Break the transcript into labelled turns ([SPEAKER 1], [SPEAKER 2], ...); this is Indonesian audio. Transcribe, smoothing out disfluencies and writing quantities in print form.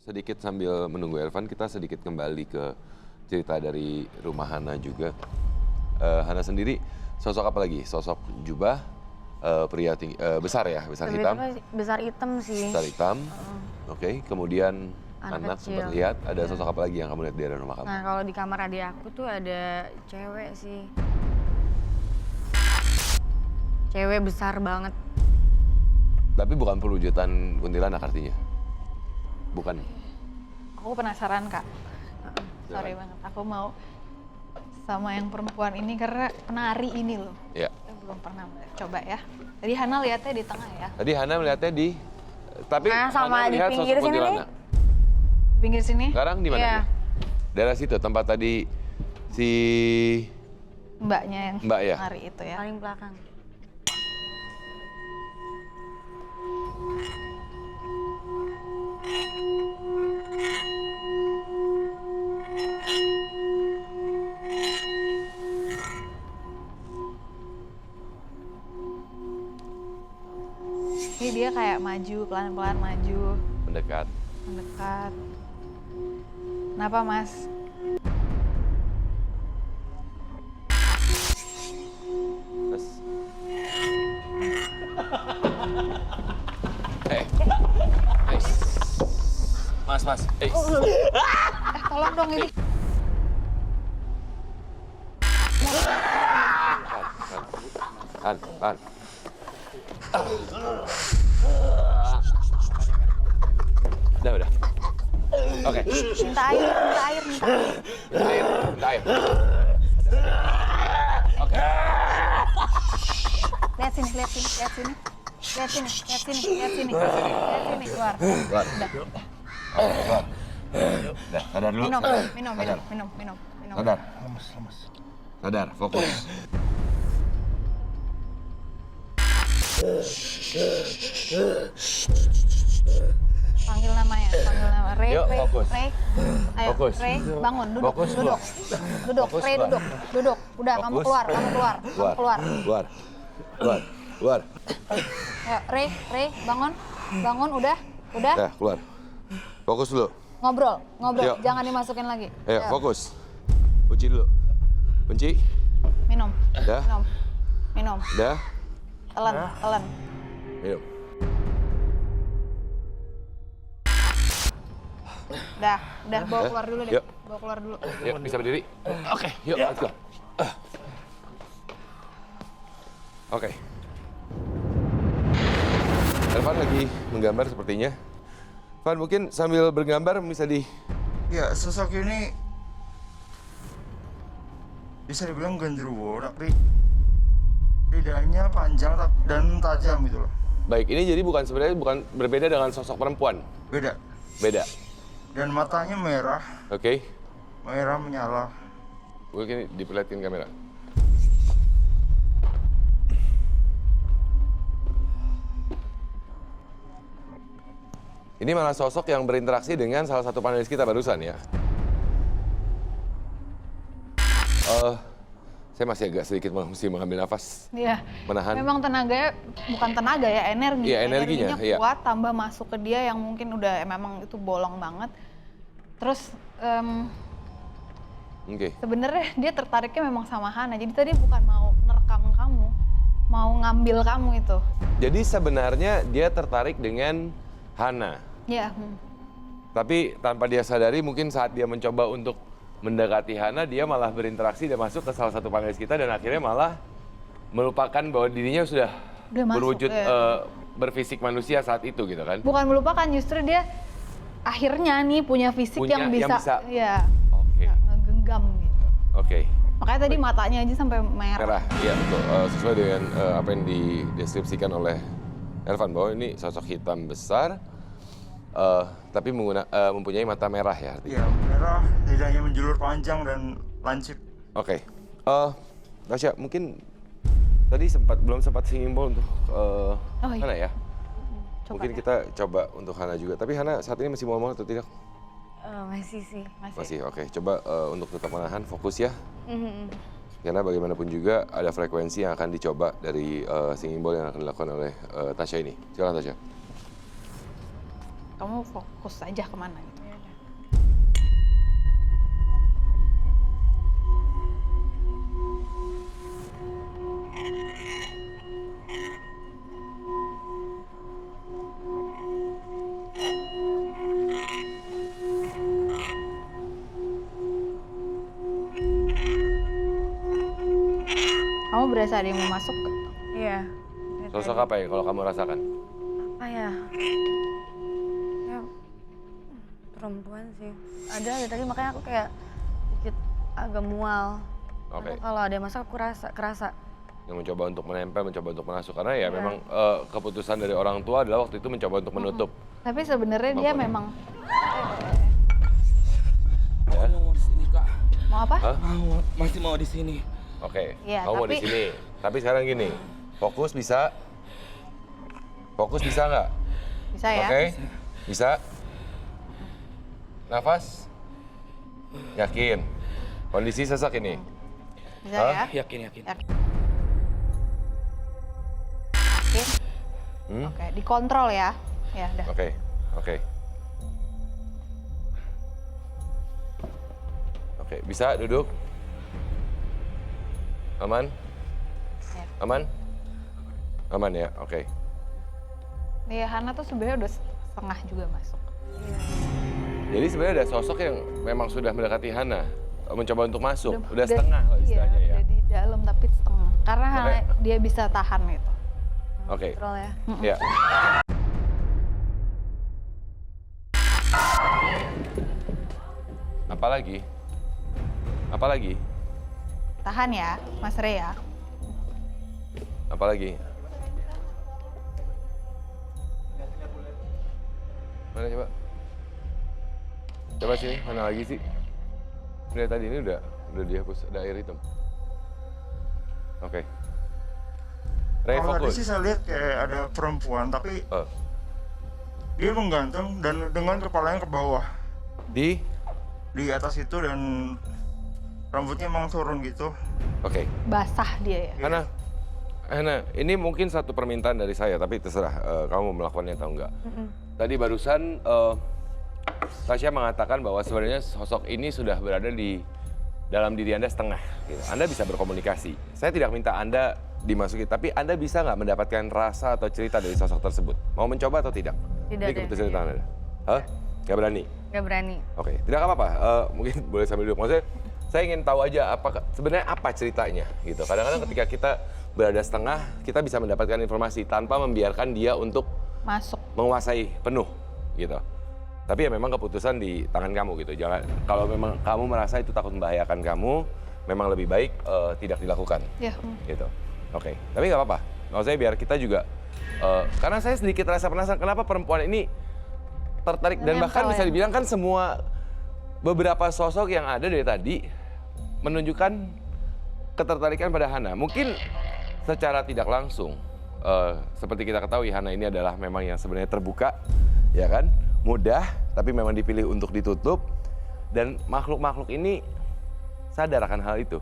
[SPEAKER 1] sedikit sambil menunggu Elvan, kita sedikit kembali ke cerita dari rumah Hana juga. Hana sendiri, sosok apa lagi? Sosok jubah, pria tinggi, besar ya, besar hitam?
[SPEAKER 2] Besar hitam sih.
[SPEAKER 1] Besar hitam, oke. Kemudian anak sempat lihat, ada sosok apa lagi yang kamu lihat di dalam rumah kamu?
[SPEAKER 2] Nah kalau di kamar adik aku tuh ada cewek sih. Cewek besar banget.
[SPEAKER 1] Tapi bukan perwujudan kuntilanak artinya? Bukan?
[SPEAKER 3] Aku penasaran, Kak. Sorry banget, aku mau sama yang perempuan ini karena penari ini loh.
[SPEAKER 1] Iya.
[SPEAKER 3] Kita belum pernah melihat. Coba ya. Tadi Hana lihatnya di tengah ya.
[SPEAKER 1] Tadi Hana melihatnya di... Tapi
[SPEAKER 2] Nah, sama
[SPEAKER 1] Hana melihat
[SPEAKER 2] di
[SPEAKER 1] sosok
[SPEAKER 2] pinggir sini nih.
[SPEAKER 1] kuntilanak.
[SPEAKER 3] Pinggir sini.
[SPEAKER 1] Sekarang di mana
[SPEAKER 2] Iya.
[SPEAKER 1] dia? Daerah situ, tempat tadi si...
[SPEAKER 3] Mbaknya yang
[SPEAKER 1] Mbak ya?
[SPEAKER 3] penari itu ya.
[SPEAKER 2] Paling belakang.
[SPEAKER 3] Ini dia kayak maju, pelan-pelan maju,
[SPEAKER 1] Mendekat.
[SPEAKER 3] mendekat. Kenapa, Mas?
[SPEAKER 1] Terus. Mas.
[SPEAKER 3] Tolong dong ini.
[SPEAKER 1] Han. Udah. Oke.
[SPEAKER 3] Minta air.
[SPEAKER 1] Minta air. Oke.
[SPEAKER 3] Lihat sini. Keluar.
[SPEAKER 1] Udah, sadar dulu.
[SPEAKER 3] Minum.
[SPEAKER 1] Sadar. Sadar, fokus.
[SPEAKER 3] Panggil nama. Ray,
[SPEAKER 1] Yuk, fokus.
[SPEAKER 3] Ray. Ayo,
[SPEAKER 1] Fokus.
[SPEAKER 3] Ray, bangun, duduk.
[SPEAKER 1] Fokus,
[SPEAKER 3] Duduk.
[SPEAKER 1] Fokus,
[SPEAKER 3] Ray,
[SPEAKER 1] keluar.
[SPEAKER 3] duduk. Udah, kamu
[SPEAKER 1] Fokus.
[SPEAKER 3] keluar.
[SPEAKER 1] Keluar.
[SPEAKER 3] Ayo, Ray, bangun, udah.
[SPEAKER 1] Ya, keluar. Fokus dulu.
[SPEAKER 3] Ngobrol,
[SPEAKER 1] Yuk.
[SPEAKER 3] jangan dimasukin lagi.
[SPEAKER 1] Ayo, fokus. Kunci dulu. Kunci.
[SPEAKER 3] Minum.
[SPEAKER 1] Udah.
[SPEAKER 3] Minum.
[SPEAKER 1] Udah.
[SPEAKER 3] Telan.
[SPEAKER 1] Minum.
[SPEAKER 3] Udah, bawa keluar dulu deh.
[SPEAKER 1] Yuk.
[SPEAKER 3] Bawa keluar dulu.
[SPEAKER 1] Yuk, bisa berdiri? Oke, yuk, let's go. Oke. Elvan lagi menggambar sepertinya. Van, mungkin sambil bergambar bisa
[SPEAKER 4] Ya, sosok ini bisa dibilang genderuwo, tapi lidahnya panjang dan tajam gitu loh.
[SPEAKER 1] Baik, ini jadi sebenarnya bukan berbeda dengan sosok perempuan.
[SPEAKER 4] Beda. Dan matanya merah,
[SPEAKER 1] Oke.
[SPEAKER 4] merah menyala.
[SPEAKER 1] Mungkin diperlihatkan kamera. Ini malah sosok yang berinteraksi dengan salah satu panelis kita barusan ya. Saya masih agak sedikit mesti mengambil nafas.
[SPEAKER 3] Iya.
[SPEAKER 1] Menahan.
[SPEAKER 3] Memang tenaganya, bukan tenaga ya, energi.
[SPEAKER 1] Iya, energinya, iya.
[SPEAKER 3] kuat, tambah masuk ke dia yang mungkin udah memang itu bolong banget. Terus
[SPEAKER 1] Oke.
[SPEAKER 3] sebenarnya dia tertariknya memang sama Hana. Jadi tadi bukan mau nerekam kamu, mau ngambil kamu itu.
[SPEAKER 1] Jadi sebenarnya dia tertarik dengan Hana.
[SPEAKER 3] Iya.
[SPEAKER 1] Tapi tanpa dia sadari mungkin saat dia mencoba untuk mendekati Hana, dia malah berinteraksi dan masuk ke salah satu panelis kita dan akhirnya malah melupakan bahwa dirinya sudah
[SPEAKER 3] Masuk,
[SPEAKER 1] berwujud
[SPEAKER 3] ya.
[SPEAKER 1] berfisik manusia saat itu gitu kan.
[SPEAKER 3] Bukan melupakan, justru dia akhirnya nih punya fisik yang bisa ya
[SPEAKER 1] Oke.
[SPEAKER 3] ngegenggam gitu.
[SPEAKER 1] Oke.
[SPEAKER 3] Makanya tadi matanya aja sampai merah.
[SPEAKER 1] Merah, iya betul. Sesuai dengan apa yang dideskripsikan oleh Elvan bahwa ini sosok hitam besar, tapi mempunyai mata merah ya artinya.
[SPEAKER 4] Ya, merah, lidahnya menjulur panjang dan lancip.
[SPEAKER 1] Oke. Tasya, mungkin tadi belum sempat singimbol untuk
[SPEAKER 3] iya.
[SPEAKER 1] Hana ya? Mungkin
[SPEAKER 3] ya.
[SPEAKER 1] kita coba untuk Hana juga. Tapi Hana saat ini masih mual-mual atau tidak?
[SPEAKER 2] Masih sih.
[SPEAKER 1] Masih, oke. Coba untuk tetap menahan, fokus ya. Karena bagaimanapun juga ada frekuensi yang akan dicoba dari singimbol yang akan dilakukan oleh Tasya ini. Silakan Tasya.
[SPEAKER 3] Kamu fokus aja kemana gitu. kamu berasa ada yang mau masuk?
[SPEAKER 2] Iya.
[SPEAKER 1] Sosok apa ya kalau kamu rasakan?
[SPEAKER 2] Apa ya? Ya perempuan sih. Ada dari tadi makanya aku kayak dikit agak mual.
[SPEAKER 1] Oke.
[SPEAKER 2] Karena kalau ada yang masuk aku kerasa.
[SPEAKER 1] Yang mencoba untuk menempel, mencoba untuk masuk. Karena ya memang keputusan dari orang tua adalah waktu itu mencoba untuk menutup.
[SPEAKER 3] Tapi sebenarnya dia memang
[SPEAKER 1] Ya?
[SPEAKER 5] Mau di sini kak.
[SPEAKER 3] mau apa?
[SPEAKER 1] Hah?
[SPEAKER 5] Masih mau di sini.
[SPEAKER 1] Oke,
[SPEAKER 3] Iya,
[SPEAKER 1] kamu mau di
[SPEAKER 3] tapi-
[SPEAKER 1] sini. Tapi sekarang gini, fokus bisa? Fokus bisa nggak?
[SPEAKER 3] Bisa ya?
[SPEAKER 1] Oke, bisa. Nafas? Yakin? Kondisi sesak ini?
[SPEAKER 3] Bisa
[SPEAKER 1] Hah?
[SPEAKER 3] ya?
[SPEAKER 5] Yakin, yakin.
[SPEAKER 3] Yakin.
[SPEAKER 1] Hmm?
[SPEAKER 3] Oke, dikontrol ya. Ya, udah.
[SPEAKER 1] Oke, oke. Oke, bisa duduk? Aman?
[SPEAKER 3] Ya.
[SPEAKER 1] Aman? Aman ya, oke.
[SPEAKER 3] Nih, Hana tuh sebenarnya udah setengah juga masuk.
[SPEAKER 1] Jadi sebenarnya ada sosok yang memang sudah mendekati Hana, mencoba untuk masuk. Udah
[SPEAKER 3] Udah-
[SPEAKER 1] setengah lah istilahnya
[SPEAKER 3] iya,
[SPEAKER 1] ya.
[SPEAKER 3] udah di dalam tapi setengah. Karena Hana,
[SPEAKER 1] Makanya-
[SPEAKER 3] dia bisa tahan gitu.
[SPEAKER 1] Oke,
[SPEAKER 2] Kontrol ya.
[SPEAKER 1] ya. Apalagi? Apalagi?
[SPEAKER 3] Tahan ya, Mas Rey ya.
[SPEAKER 1] Apalagi? Mana coba? Coba sini, mana lagi sih? Ini tadi ini udah dihapus, ada air hitam. Oke. Ray,
[SPEAKER 4] Kalau tadi
[SPEAKER 1] fokus.
[SPEAKER 4] sih saya lihat kayak ada perempuan, tapi
[SPEAKER 1] Oh,
[SPEAKER 4] dia menggantung dan dengan kepalanya ke bawah
[SPEAKER 1] di?
[SPEAKER 4] di atas itu dan rambutnya emang turun gitu.
[SPEAKER 1] Oke.
[SPEAKER 3] Basah dia ya.
[SPEAKER 1] Hana, ini mungkin satu permintaan dari saya, tapi terserah kamu mau melakukannya atau enggak. Tadi barusan Tasya mengatakan bahwa sebenarnya sosok ini sudah berada di dalam diri Anda setengah. Gitu. Anda bisa berkomunikasi. Saya tidak minta Anda dimasuki, tapi Anda bisa nggak mendapatkan rasa atau cerita dari sosok tersebut? Mau mencoba atau tidak?
[SPEAKER 2] Tidak
[SPEAKER 1] Ini
[SPEAKER 2] ada.
[SPEAKER 1] keputusan di tangan Anda. Hah? Nggak berani?
[SPEAKER 2] Gak berani.
[SPEAKER 1] Oke, tidak apa-apa. Mungkin boleh sambil duduk. Maksudnya, saya ingin tahu aja sebenarnya apa ceritanya gitu. Kadang-kadang ketika kita berada setengah, kita bisa mendapatkan informasi tanpa membiarkan dia untuk
[SPEAKER 3] Masuk.
[SPEAKER 1] menguasai penuh gitu. Tapi ya memang keputusan di tangan kamu gitu. Jangan kalau memang kamu merasa itu takut membahayakan kamu, memang lebih baik tidak dilakukan
[SPEAKER 3] Ya.
[SPEAKER 1] gitu. Oke, tapi nggak apa-apa. Maksudnya biar kita juga karena saya sedikit rasa penasaran kenapa perempuan ini tertarik dan bahkan
[SPEAKER 3] Nempel
[SPEAKER 1] bisa
[SPEAKER 3] ya.
[SPEAKER 1] dibilang kan semua beberapa sosok yang ada dari tadi menunjukkan ketertarikan pada Hana. Mungkin secara tidak langsung seperti kita ketahui Hana ini adalah memang yang sebenarnya terbuka, ya kan? Mudah, tapi memang dipilih untuk ditutup dan makhluk-makhluk ini sadar akan hal itu.